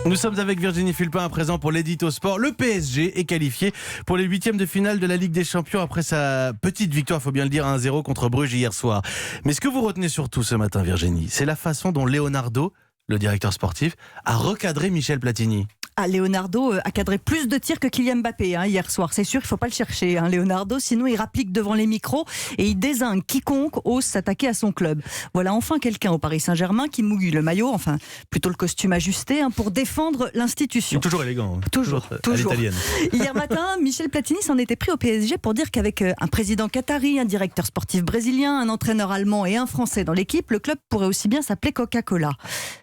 Nous sommes avec Virginie Fulpin à présent pour l'édito sport. Le PSG est qualifié pour les 8e de finale de la Ligue des Champions après sa petite victoire, faut bien le dire, 1-0 contre Bruges hier soir. Mais ce que vous retenez surtout ce matin, Virginie, c'est la façon dont Leonardo, le directeur sportif, a recadré Michel Platini. Ah, Leonardo a cadré plus de tirs que Kylian Mbappé hier soir. C'est sûr, il ne faut pas le chercher, Leonardo. Sinon, il rapplique devant les micros et il désigne quiconque ose s'attaquer à son club. Voilà enfin quelqu'un au Paris Saint-Germain qui mouille le maillot, enfin plutôt le costume ajusté, pour défendre l'institution. Toujours élégant. Toujours. À l'italienne. Hier matin, Michel Platini s'en était pris au PSG pour dire qu'avec un président qatari, un directeur sportif brésilien, un entraîneur allemand et un Français dans l'équipe, le club pourrait aussi bien s'appeler Coca-Cola.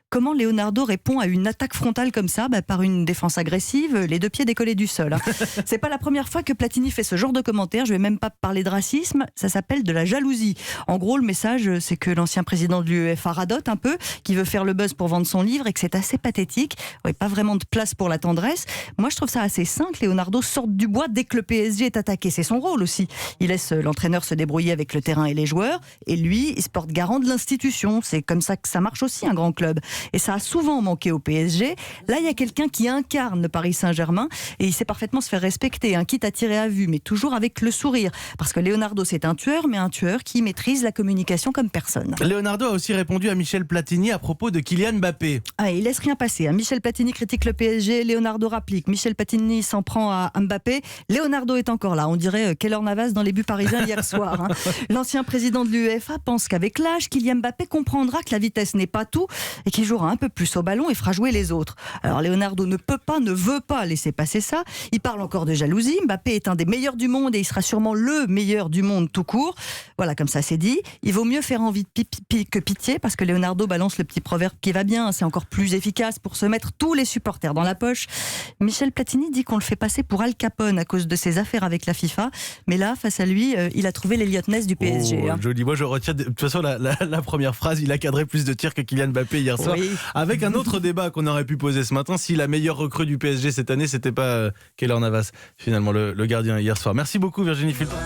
Comment Leonardo répond à une attaque frontale comme ça, par une défense agressive, les deux pieds décollés du sol. C'est pas la première fois que Platini fait ce genre de commentaires. Je vais même pas parler de racisme, ça s'appelle de la jalousie. En gros, le message, c'est que l'ancien président de l'UEFA radote un peu, qui veut faire le buzz pour vendre son livre et que c'est assez pathétique. Ouais, pas vraiment de place pour la tendresse. Moi, je trouve ça assez sain que Leonardo sorte du bois dès que le PSG est attaqué. C'est son rôle aussi. Il laisse l'entraîneur se débrouiller avec le terrain et les joueurs, et lui, il se porte garant de l'institution. C'est comme ça que ça marche aussi, un grand club. Et ça a souvent manqué au PSG. Là, il y a quelqu'un qui incarne le Paris Saint-Germain et il sait parfaitement se faire respecter, quitte à tirer à vue, mais toujours avec le sourire. Parce que Leonardo, c'est un tueur, mais un tueur qui maîtrise la communication comme personne. Leonardo a aussi répondu à Michel Platini à propos de Kylian Mbappé. Il laisse rien passer. Michel Platini critique le PSG, Leonardo rapplique. Michel Platini s'en prend à Mbappé. Leonardo est encore là. On dirait Keylor Navas dans les buts parisiens hier soir. L'ancien président de l'UEFA pense qu'avec l'âge, Kylian Mbappé comprendra que la vitesse n'est pas tout et qu'il jouera un peu plus au ballon et fera jouer les autres. Alors Leonardo ne veut pas laisser passer ça. Il parle encore de jalousie. Mbappé est un des meilleurs du monde et il sera sûrement le meilleur du monde tout court. Voilà, comme ça c'est dit. Il vaut mieux faire envie que pitié, parce que Leonardo balance le petit proverbe qui va bien. C'est encore plus efficace pour se mettre tous les supporters dans la poche. Michel Platini dit qu'on le fait passer pour Al Capone à cause de ses affaires avec la FIFA. Mais là, face à lui, il a trouvé l'Elliot Ness du PSG. Joli. Moi, je retiens de toute façon la première phrase. Il a cadré plus de tirs que Kylian Mbappé hier soir. Oui. Avec un autre débat qu'on aurait pu poser ce matin, si la meilleure recrue du PSG cette année, c'était pas Keylor Navas, finalement, le gardien hier soir. Merci beaucoup Virginie Fulpin.